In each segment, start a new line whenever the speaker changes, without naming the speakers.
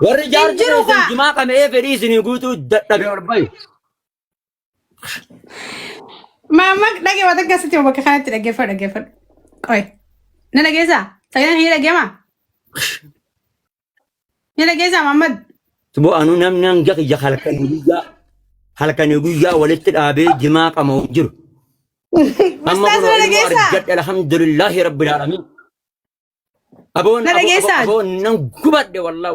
والرجال جماعة كم إيه فريسني يقولوا دبي وربي
ما دقي وقتك قصتي وبك خانت دقي فر أوي نلا جيزا تغير هي لجماعة نلا جيزا محمد
تبو أنو نم جا حلقة نيجا ولدت الأبي جماعة كم وجر أما
نلا جيزا
الحمد لله رب العالمين أبون نقبض والله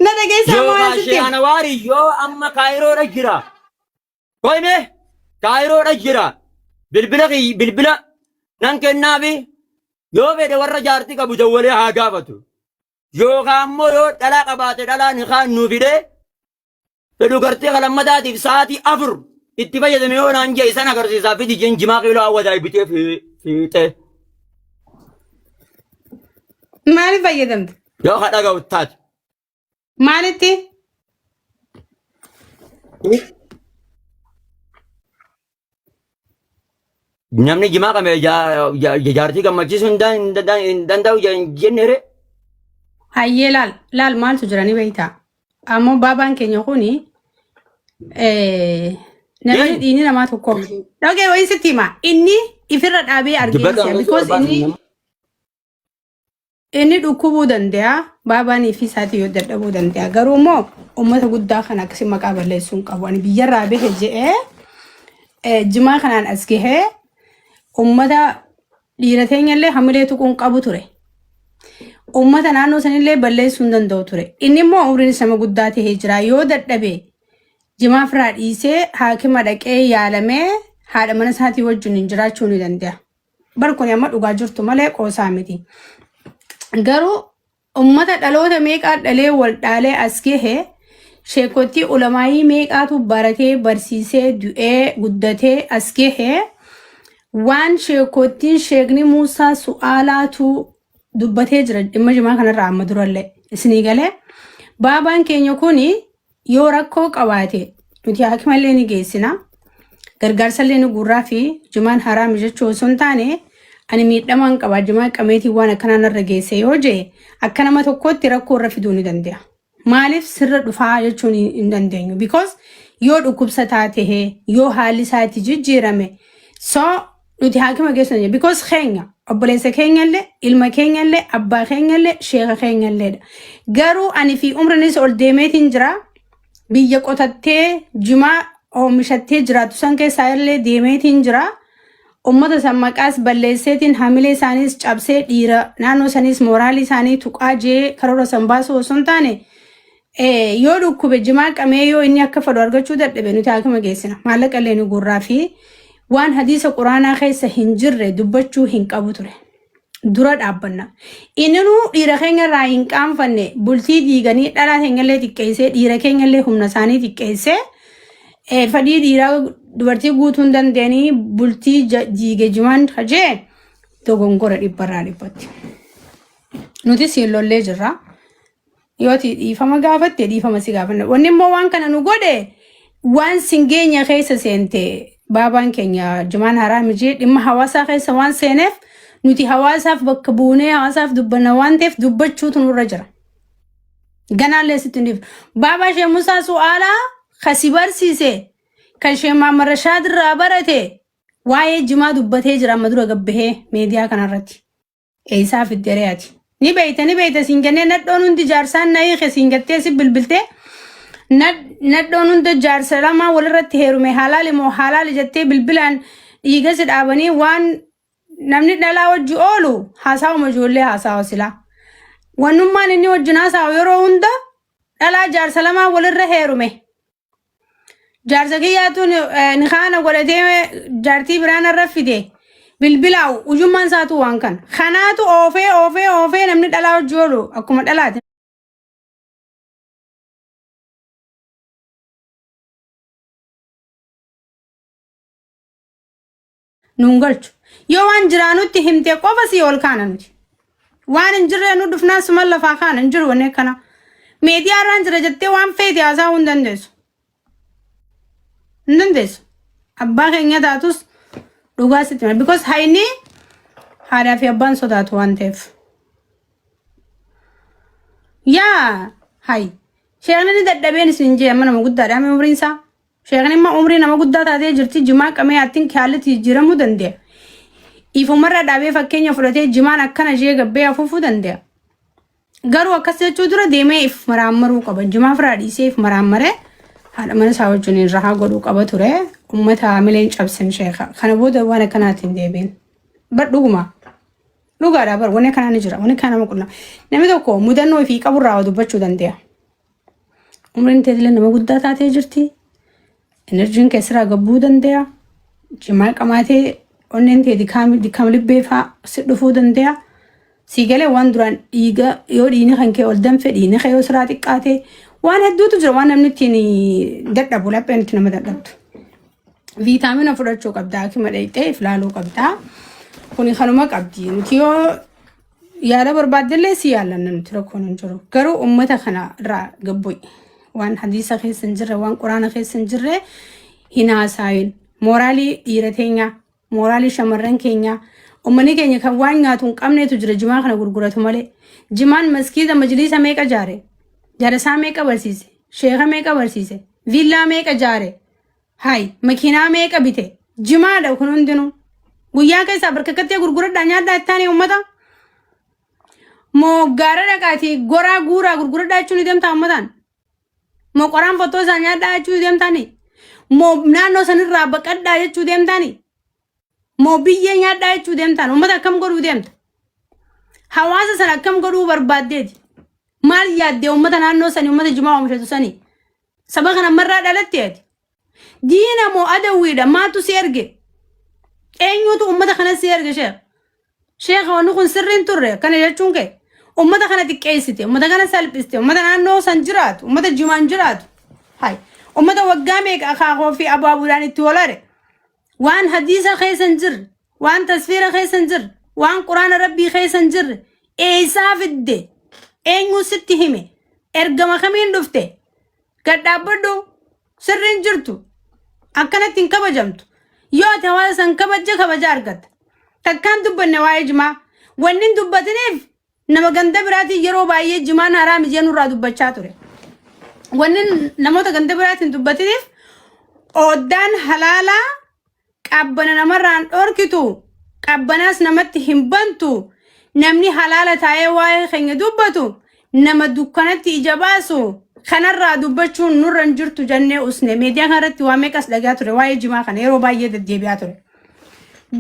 نلا جيزا
يو
ما
ماشي أنا واري يو أما كايرو رجرا قومي كايرو رجرا بالبلا نانك النبي يو بيد ورا جارتي كابو جولي هاغافتو يو غامو يو دلا قبات دلا نخان نوفيده فدو غرتي غلمداتي ساعتي أفر اتبايا دميون أنجي سنة غرتي سافيدي جنجماقي لو أوداي بيتي في تي
مالي فايدمت
يو خدا غوتات
مالتي
namni jimaa qame jaartii gammachiisuu hin danda'u jennere.
Hayyee laal maaltu jiranii beektaa? Ammoo baabaan keenya kuni namni dhiini namaa tokko. Dhagee wayii sitti hima inni ifirra dhaabee argeessa because inni dhukkubuu danda'a baabaan ifi isaatii yoo dadhabuu danda'a garuu immoo uummata guddaa kan akkasii maqaa balleessuu hin qabu ani biyyarraa bahe je'ee jimaa kanaan as gahee ummata dhiira teenyallee hamilee tuquun qabu ture. Ummata naannoo sanillee balleessuu hin danda'u ture. Inni immoo umriin sama guddaa tahee jira. Yoo dadhabe jimaa firaa dhiisee haakima dhaqee yaalamee haadha mana isaatii wajjin hin jiraachuu ni danda'a. Bar kun amma dhugaa jirtu malee qoosaa miti. Garuu ummata dhaloota meeqaa dhalee wal dhaalee as gahee sheekottii ulamaayii meeqaatu baratee barsiisee du'ee guddatee as gahee waan sheekottiin sheekni Muusaa su'aalaatu dubbatee jira dhimma jimaa kanarraa amma durallee isinii galee baabaan keenya kuni yoo rakkoo qabaate nuti haakimallee ni geessina gargaarsallee ni guurraa fi jimaan haraami jechuu osoo hin taane ani miidhamaan qaba jimaa qameetii waan akkanaan irra geesse yoo jee akka nama tokkotti rakkoo irra fiduu ni danda'a. Maaliif sirra dhufaa jechuun hin dandeenyu because yoo dhukkubsataa tahee yoo haalli isaatti jijjiirame so nuti haakima geessina jee because keenya obboleessa keenyallee ilma keenyallee abbaa keenyallee sheeka keenyalleedha. Garuu ani fi umrinis ol deemeetiin jira biyya qotattee jimaa oomishattee jiraatu san keessaa illee deemeetiin jira. Ummata san maqaas balleesseetiin hamilee isaaniis cabsee dhiira naannoo saniis mooraalii isaanii tuqaa jee karoora san baasuu osoo hin taane yoo dhukkube jimaa qamee yoo inni akka fedhu argachuu dadhabe nuti haakima geessina maallaqa illee ni guurraa fi waan hadiisa quraanaa keessa hin jirre dubbachuu hin qabu ture. Dura dhaabbanna. Innuu dhiira keenya irraa hin qaanfanne bultii diiganii dhalaa keenyallee xiqqeessee dhiira keenyallee humna isaanii xiqqeessee fadhii dhiiraa dubartii guutuu hin dandeenye bultii diige jimaan hajee dogongora dhibbarraa dhibbatti. Nuti siin lollee jirra. Yooti dhiifama gaafatte dhiifama si gaafanna. Wanni immoo waan kana nu godhe waan singeenya keessa seente baabaan keenya jimaan haraami jee dhimma hawaasaa keessa waan seeneef nuti hawaasaaf bakka buunee hawaasaaf dubbanna waan ta'eef dubbachuutu nurra jira. Ganaallee sitti ndiif baabaa ishee Musaa su'aalaa kasi barsiise kan ishee Maamar Rashaad irraa barate waa'ee jimaa dubbatee jira amma dura gabbahee meediyaa kanarratti. Eessaaf itti re'aati. Ni beeyta siin kennee nadhoon hundi jaarsaan na hiike siin gattee si bilbiltee nadhoon hunda jaarsa lama walirratti heerume halaali moo halaali jettee bilbilaan dhiiga si dhaabanii waan namni dhalaa wajji oolu haasaawuma ijoollee haasawa silaa. Wannummaan inni wajjin haasawu yeroo hunda dhalaa jaarsa lama walirra heerume. Jaarsa kiyyaatuun ni kaana godhatee jaartii biraan irra fide. Bilbilaa ujummaan isaatu waan kan. Kanaatu oofee namni dhalaa wajji oolu akkuma dhalaate. Nungalchu. Yoo waan jiraanutti himtee qofa si ol kaana nuti. Waan hin jirre nu dhufnaan suma lafaa kaana hin jiru wanne kana. Meediyaa irraan jira jettee waan feete haasa'uu hin dandeessu. Hin dandeessu. Abbaa keenya taatus dhugaa sitti mala. Because hayni haadhaa fi abbaan sodaatu waan ta'eef. يا هاي شيخنا ندبين سنجي أما نما قد دام عمرين سا شيخنا ما عمري نما قد دات جرتي جماع كم يعطين كالتي جرمو دندي إيفو مرة دابي فكين يفرتي جماع نكنا جيه قبي أفوفو دندي قالوا كسر تودرا ديمه إف مرامرو قبل جماع فرادي سيف مرامره هذا من ساوي جنين راح قالوا قبل ترى أمتها عملين شابسن شيخا خنا بودا وانا كناتين ديبين بدوما لوغا رابر وانا كنا نجرا وانا كنا ما قلنا نمدوكو مدنو في قبر راودو بچو دندي عمرين تدل نما قد دات جرتي إنرجين كسرة قبودن ديا جمال كماتي أنين تي دكام لبيفا سدفودن ديا سيجله وان دران إيجا يوريني خنكي ولدم فديني خيو سراتي كاتي وان هدو تجرا وان نمتيني دت أبولا بنتنا مدرت فيتامين أفراد شو كبدا كي مريته فلالو كبدا كوني خلوما كبدي نتيو يارا بربادلة سيالا نمترو كونن جرو كرو أمتا خنا را قبوي وان حديث خي سنجر وان قرآن خي سنجر هنا ساين مورالي إيرتينيا مورالي شمرن كينيا أمني كينيا كوان غاتون قمني تجرى جمان خنا غرغرة مالي جمان مسجد مجلس ميكا جارسا ميكا برسيسه شيخ ميكا برسيسه فيلا ميكا جاري هاي مكينا ميكا بيته جمان دو خنون دينو ويا كيسا برككتيا غرغرة دانيا داتاني أمتا مو غارة دكاتي غورا غرغرة داچوني ديم تامدان mo qoran foto sanya da chu dem tani mo nano san rabba kadda ya chu dem tani mo biye nya da chu dem tan umada kam goru dem hawasa sana kam goru barbadde mal yadde umada nano san umada juma umshe sani sabagana marra dalatti dina mo adawi da ma tu serge enyu tu umada khana serge sheikh wanu kun sirrin turre kana ya chunke أمدا خنا تكيستي أمدا خنا سلبستي أمدا نانو سنجرات أمدا جمانجرات هاي أمدا وقامك أخاخو في أبو أبولاني تولاري وان حديث خي سنجر وان تصوير خي سنجر وان قرآن ربي خي سنجر إيساف الدي إنو ستي همي إرقام خمين دفته قد أبدو سرين جرتو أكنا تنكبا جمتو يو تهوالا سنكبا جا خبجار قد تكان دبا نوايج ما ونين دبا تنيف nama ganda birati yero baay'ee jimaan haram jenu ra dubbachaa ture wannan namoota ganda biraatiin dubbatiniif oddaan halala qabbana namarraan dhorkitu qabbanaas namatti himbantu namni halala taa'ee waa'ee keenya dubbatu nama dukkanatti ija baasu kanarraa dubbachuun nurran jirtu jennee usne meediyaa kanarratti waa meeqas dhagaa ture waa'ee jimaa kana yeroo baay'ee deddeebi'aa ture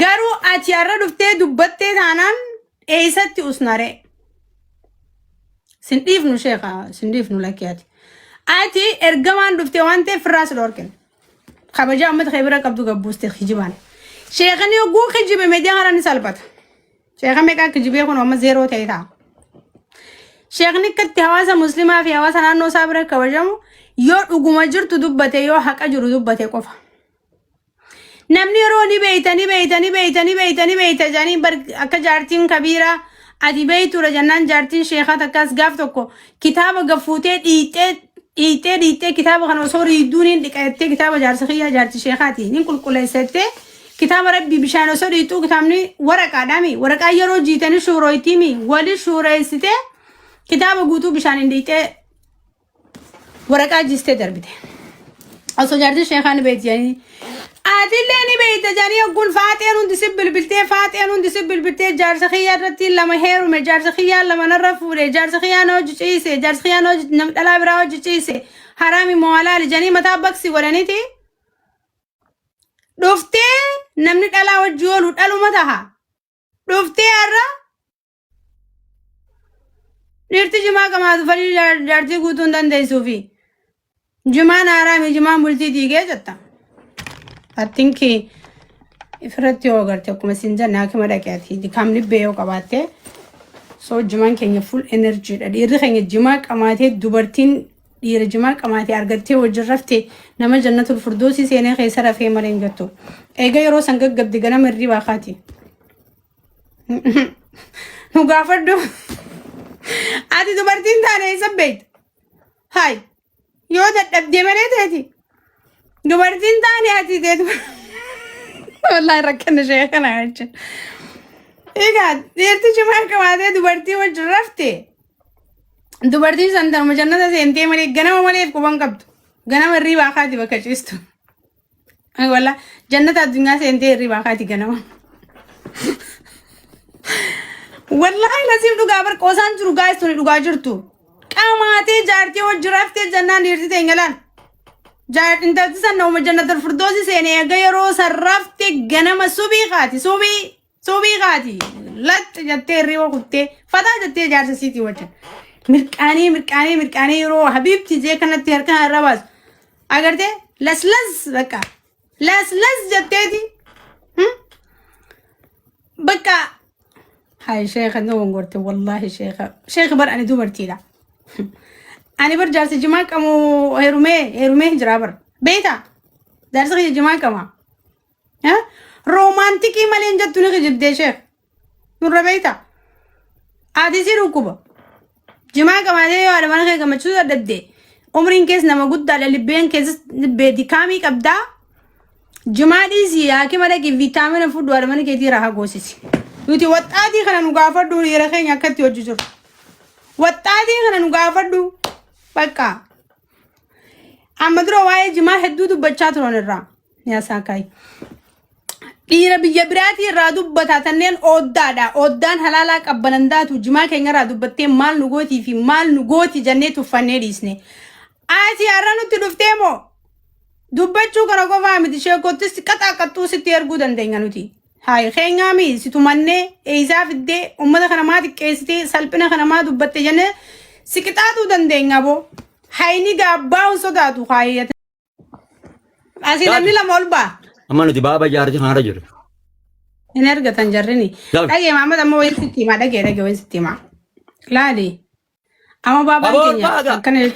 garuu ati har'a dhuftee dubbattee taanaan eessatti usnare سنديف نو شيخا سنديف نو لكياتي آتي إرجمان دفتي وانتي فراس لوركن خبجا أمد خبرة كبدو كبوستي خجبان شيخني يقول خجبه مديا هراني سالبات شيخا ميكا خجبه يكون وما زيرو تيتا شيخني كتي هواسا مسلمة في هواسا نانو صابرة كبجامو يو أقومجر تدبتي يو حق أجر دبتي قفا نمني روني بيتا جاني بر أكا جارتين كبيرة أدي بيتو رجنان جارتين شيخة تكاس قافتوكو كتابة قفوتي إيتي كتابة خنوصوري يدونين دكايتي كتابة جارسخية جارتي شيخاتي ننقل كل ستة كتابة ربي بشانو صوري يتو كتابني ورقا دامي ورقا يرو جيتاني شورويتيمي ولي شوروي ستة كتابة قوتو بشانين ديتي ورقا جيستي دربتي أصو جارتي شيخاني بيت يعني أدلني بيت جاني أقول فاتين وندسب بالبلتة جارس خيار رتي لما هيرو من جارس خيار لما نرفوره جارس خيار نوج چيسه جارس خيار نوج نمتلا براو چيسه حرامي موالال جاني متابق سي وراني تي دفتي نمني دلا وجول دلو متها دفتي ارا نيرتي جما كما فلي جارتي غوتون دن دي سوفي جما نارامي جما بولتي ديگه جتا I think ifratti yoo agartee akkuma isin jennaa akka madaqaati dikamni beeyoo qabaate so jimaan keenya full energy dha dhiirri keenya jimaa qamaatee dubartiin dhiira jimaa qamaatee argattee wajjin raftee nama jannatul firdoosi seenee keessa rafee malee hin gattu eega yeroo san gaggabdi ganama irrii baaqaati nu gaafadhu ati dubartiin taane isa beeyta hay yoo dadhabdee malee taati dubartiin taane ati deetu wallahi rakkana sheekana jechuun egaa dhiirti jimaa qabaatee dubartii wajjin raftee dubartiin san tanuma jannata seentee malee ganama malee quban qabdu. Ganama hirribaa kaati bakka ciistu. Walla jannata addunyaa seentee hirribaa kaati ganama. Wallahi nasiib dhugaa bar qoosaan jiru gaayis tuni dhugaa jirtu. Qaamaatee jaartii wajji raftee jannaan dhiirti ta'e ngalaan. Intalti san nama jannatul firdoosi seenee eega yeroo san raftee ganama subii kaati subii kaati. Latta jettee hirriba kuttee fataa jettee jaarsa siitii wajjin. Mirqaanii yeroo habiibti jee kanatti harkaan irra baasu. Agartee laslas bakka laslas jetteeti. Bakka هاي شيخ نوم قلت والله شيخ بر أنا دوبرتي لا أنا برجع سجماعة كمو هيرومي جرابر بيتا درس خي جماعة كما ها رومانتيكي مالين جتوني خجب ده شيخ نور بيتا عادي سي ركوبة جماعة كما ده يا رمان خي كم تشوف ده عمرين كيس نما قد على لبين كيس بدي كامي كبدا جماعة دي سي أكيد ماذا كي فيتامين فود ورمان كي راها غوسيسي Nuti waxxaatii kana nu gaafadhu hiriira keenya akkatti hojii jiru. Waxxaatii kana nu gaafadhu bakka. Amma dura waa'ee jimaa hedduu dubbachaa turan irraa. Yaasaa kaayi. Dhiira biyya biraatii irraa dubbataa tanneen ooddaadha. Ooddaan halaalaa qabbanandaatu jimaa keenya irraa dubbattee maal nu gootii fi maal nu gooti jennee tuffannee dhiisne. Ati har'a nutti dhuftee moo? Dubbachuu kana qofaa miti sheekottis qaxaaqattuu sitti erguu dandeenya nuti. هاي خينامي ستمنى إذا في الدي أمدا خنامات كيستي سلبنا خنامات وبتة جنة سكتاتو دندين أبو هاي نيجا باو صداتو هاي أسيد ميلا مولبا
أما نتي بابا جارتي خان رجل
إنرجع تنجرني لكن محمد أما وين ستي ما دقي وين ستي ما لا دي أما بابا كنيا كان